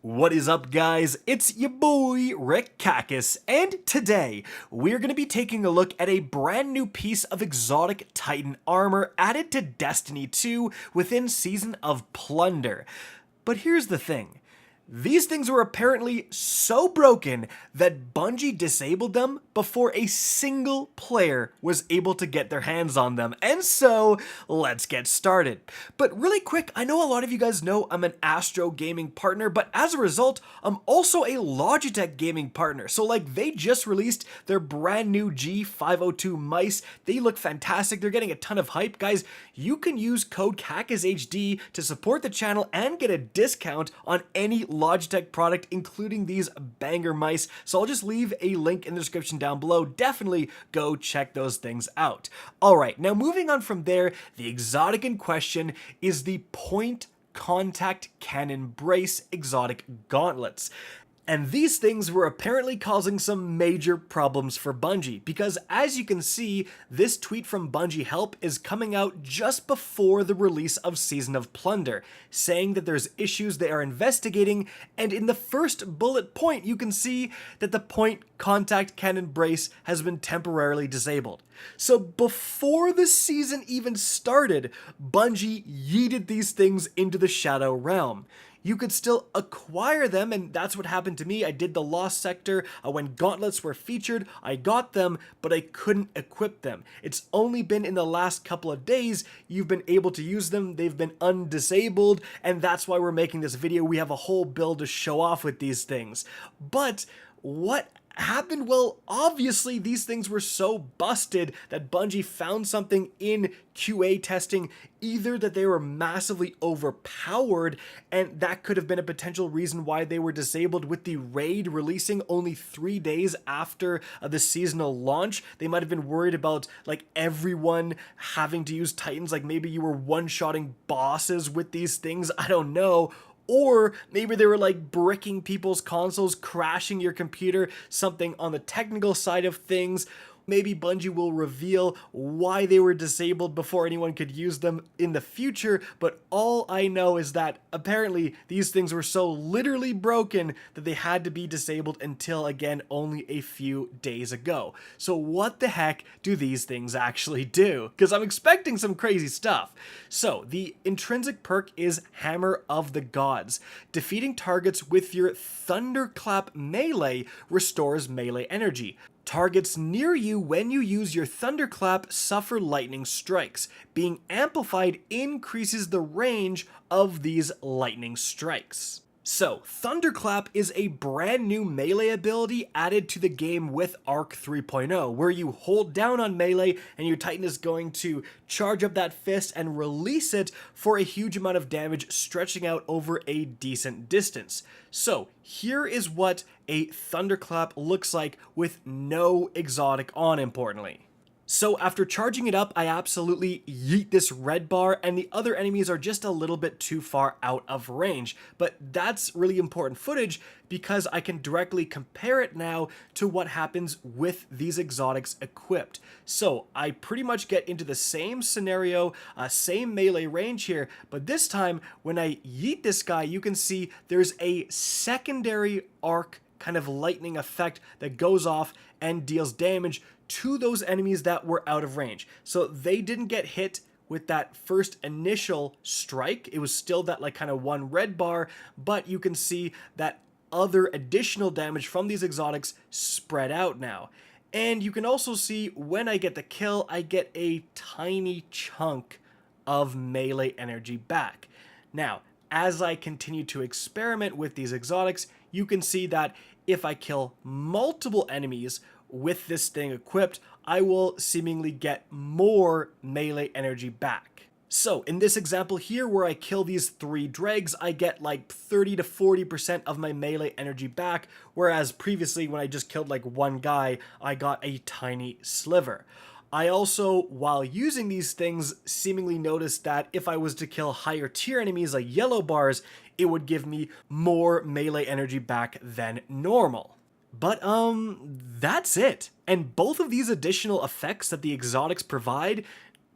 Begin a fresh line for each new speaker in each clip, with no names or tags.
What is up, guys? It's your boy Rick Kakis, and today we're going to be taking a look at a brand new piece of exotic Titan armor added to Destiny 2 within Season of Plunder. But here's the thing. These things were apparently so broken that Bungie disabled them before a single player was able to get their hands on them. And so, let's get started. But really quick, I know a lot of you guys know I'm an Astro gaming partner, but as a result, I'm also a Logitech gaming partner. So they just released their brand new G502 mice. They look fantastic. They're getting a ton of hype. Guys, you can use code KAKISHD to support the channel and get a discount on any Logitech product, including these banger mice. So I'll just leave a link in the description down below. Definitely go check those things out. Alright, now moving on from there, the exotic in question is the Point Contact Cannon Brace exotic gauntlets. And these things were apparently causing some major problems for Bungie, because as you can see, this tweet from Bungie Help is coming out just before the release of Season of Plunder, saying that there's issues they are investigating, and in the first bullet point you can see that the Point Contact Cannon Brace has been temporarily disabled. So before the season even started, Bungie yeeted these things into the Shadow Realm. You could still acquire them, and that's what happened to me. I did the Lost Sector. When gauntlets were featured, I got them, but I couldn't equip them. It's only been in the last couple of days you've been able to use them. They've been undisabled, and that's why we're making this video. We have a whole build to show off with these things. But what happened? Well, obviously these things were so busted that Bungie found something in QA testing, either that they were massively overpowered, and that could have been a potential reason why they were disabled. With the raid releasing only 3 days after the seasonal launch, they might have been worried about everyone having to use Titans, maybe you were one-shotting bosses with these things, I don't know. Or maybe they were bricking people's consoles, crashing your computer, something on the technical side of things. Maybe Bungie will reveal why they were disabled before anyone could use them in the future, but all I know is that apparently these things were so literally broken that they had to be disabled until, again, only a few days ago. So what the heck do these things actually do? Because I'm expecting some crazy stuff. So the intrinsic perk is Hammer of the Gods. Defeating targets with your Thunderclap melee restores melee energy. Targets near you when you use your Thunderclap suffer lightning strikes. Being amplified increases the range of these lightning strikes. So, Thunderclap is a brand new melee ability added to the game with Arc 3.0, where you hold down on melee and your Titan is going to charge up that fist and release it for a huge amount of damage, stretching out over a decent distance. So, here is what a Thunderclap looks like with no exotic on, importantly. So after charging it up, I absolutely yeet this red bar, and the other enemies are just a little bit too far out of range. But that's really important footage because I can directly compare it now to what happens with these exotics equipped. So I pretty much get into the same scenario, same melee range here, but this time when I yeet this guy, you can see there's a secondary arc kind of lightning effect that goes off and deals damage to those enemies that were out of range. So they didn't get hit with that first initial strike. It was still that kind of one red bar, but you can see that other additional damage from these exotics spread out now. And you can also see when I get the kill, I get a tiny chunk of melee energy back. Now, as I continue to experiment with these exotics, you can see that if I kill multiple enemies with this thing equipped, I will seemingly get more melee energy back. So in this example here where I kill these 3 dregs, I get 30 to 40% of my melee energy back, whereas previously when I just killed one guy, I got a tiny sliver. I also, while using these things, seemingly noticed that if I was to kill higher tier enemies like yellow bars, it would give me more melee energy back than normal. But, that's it. And both of these additional effects that the exotics provide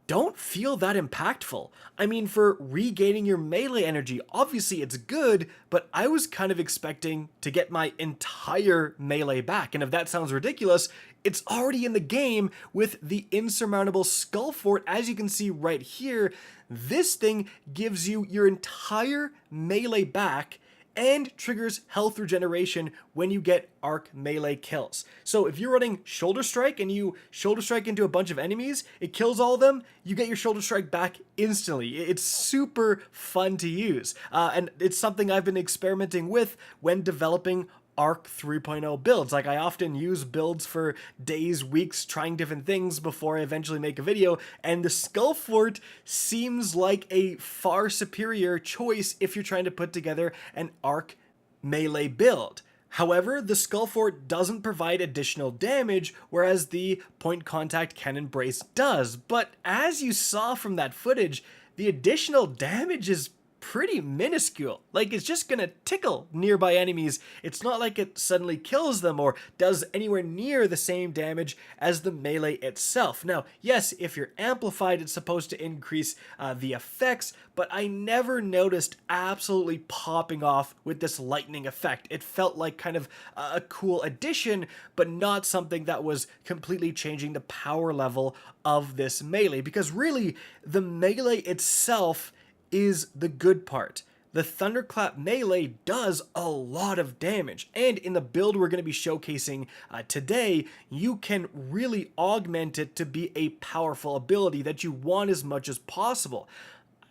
don't feel that impactful. I mean, for regaining your melee energy, obviously it's good, but I was kind of expecting to get my entire melee back. And if that sounds ridiculous, it's already in the game with the insurmountable Skull Fort. As you can see right here, this thing gives you your entire melee back and triggers health regeneration when you get arc melee kills. So if you're running Shoulder Strike and you Shoulder Strike into a bunch of enemies, it kills all of them, you get your Shoulder Strike back instantly. It's super fun to use, and it's something I've been experimenting with when developing Arc 3.0 builds. Like, I often use builds for days, weeks, trying different things before I eventually make a video, and the Skull Fort seems like a far superior choice if you're trying to put together an Arc melee build. However, the Skull Fort doesn't provide additional damage, whereas the Point Contact Cannon Brace does. But as you saw from that footage, the additional damage is pretty minuscule. Like, it's just gonna tickle nearby enemies. It's not like it suddenly kills them or does anywhere near the same damage as the melee itself. Now, yes, if you're amplified, it's supposed to increase the effects, but I never noticed absolutely popping off with this lightning effect. It felt like kind of a cool addition, but not something that was completely changing the power level of this melee, because really, the melee itself is the good part. The Thunderclap melee does a lot of damage, and in the build we're going to be showcasing today, you can really augment it to be a powerful ability that you want as much as possible.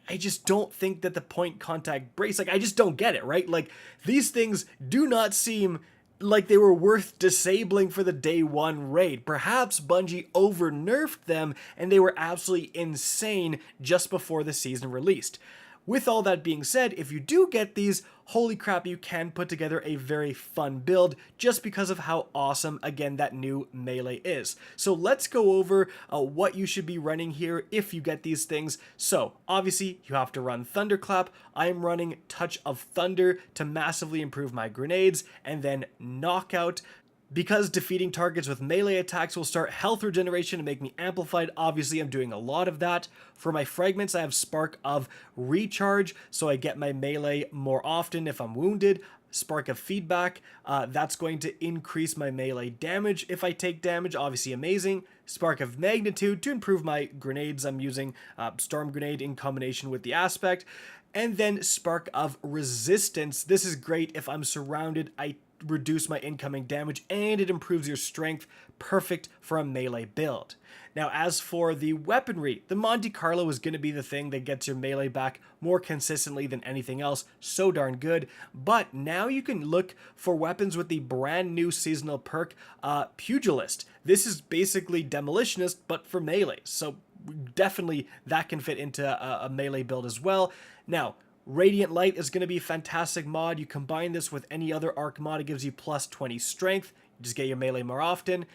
I just don't think that the Point Contact Brace, like, I just don't get it, right? Like, these things do not seem like they were worth disabling for the day one raid. Perhaps Bungie over-nerfed them and they were absolutely insane just before the season released. With all that being said, if you do get these, holy crap, you can put together a very fun build just because of how awesome, again, that new melee is. So let's go over what you should be running here if you get these things. So obviously you have to run Thunderclap. I'm running Touch of Thunder to massively improve my grenades, and then Knockout, because defeating targets with melee attacks will start health regeneration and make me amplified. Obviously, I'm doing a lot of that. For my fragments, I have Spark of Recharge, so I get my melee more often if I'm wounded. Spark of Feedback, that's going to increase my melee damage if I take damage, obviously amazing. Spark of Magnitude to improve my grenades. I'm using Storm Grenade in combination with the Aspect. And then Spark of Resistance. This is great if I'm surrounded. I reduce my incoming damage, and it improves your strength. Perfect for a melee build. Now, as for the weaponry, the Monte Carlo is going to be the thing that gets your melee back more consistently than anything else. So darn good. But now you can look for weapons with the brand new seasonal perk, Pugilist. This is basically Demolitionist, but for melee. So definitely that can fit into a melee build as well. Now, Radiant Light is going to be a fantastic mod. You combine this with any other arc mod, it gives you plus 20 strength. You just get your melee more often.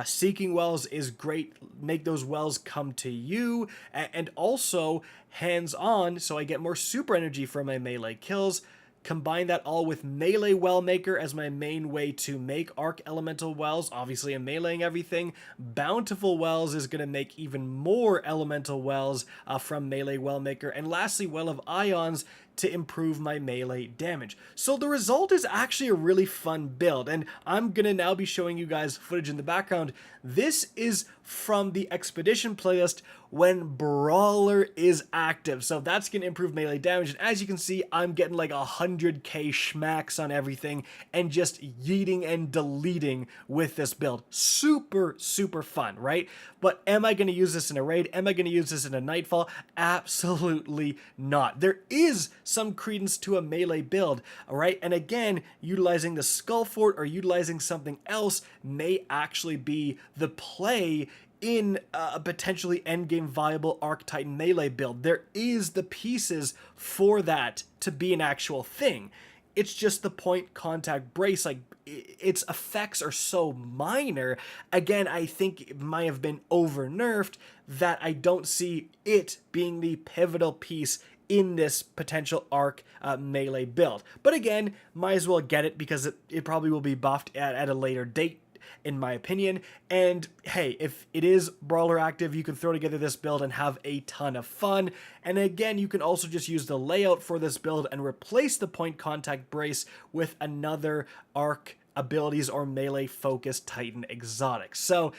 Seeking Wells is great. Make those wells come to you. And also hands-on, so I get more super energy from my melee kills. Combine that all with Melee Well Maker as my main way to make Arc Elemental Wells. Obviously, I'm meleeing everything. Bountiful Wells is going to make even more Elemental Wells from Melee Well Maker. And lastly, Well of Ions to improve my melee damage. So the result is actually a really fun build, and I'm gonna now be showing you guys footage in the background. This is from the Expedition playlist when Brawler is active, so that's gonna improve melee damage, and as you can see, I'm getting like 100k schmacks on everything and just yeeting and deleting with this build. Super, super fun, right? But am I gonna use this in a raid? Am I gonna use this in a Nightfall? Absolutely not. There is some credence to a melee build, all right? And again, utilizing the Skull Fort or utilizing something else may actually be the play in a potentially endgame viable Arc Titan melee build. There is the pieces for that to be an actual thing. It's just the Point Contact Brace, like, its effects are so minor. Again, I think it might have been over-nerfed that I don't see it being the pivotal piece in this potential Arc melee build. But again, might as well get it because it probably will be buffed at a later date. in my opinion. And hey, if it is Brawler active, you can throw together this build and have a ton of fun. And again, you can also just use the layout for this build and replace the point contact brace with another arc abilities or melee focused Titan exotic. So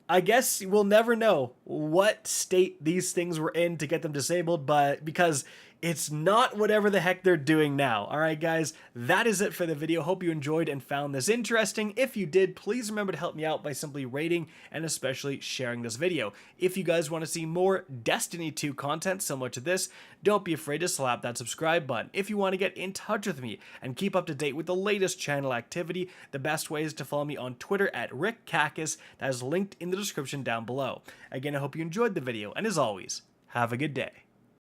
I guess we'll never know what state these things were in to get them disabled, but because it's not whatever the heck they're doing now. Alright guys, that is it for the video. Hope you enjoyed and found this interesting. If you did, please remember to help me out by simply rating and especially sharing this video. If you guys want to see more Destiny 2 content similar to this, don't be afraid to slap that subscribe button. If you want to get in touch with me and keep up to date with the latest channel activity, the best way is to follow me on Twitter at RickCacus. That is linked in the description down below. Again, I hope you enjoyed the video, and as always, have a good day.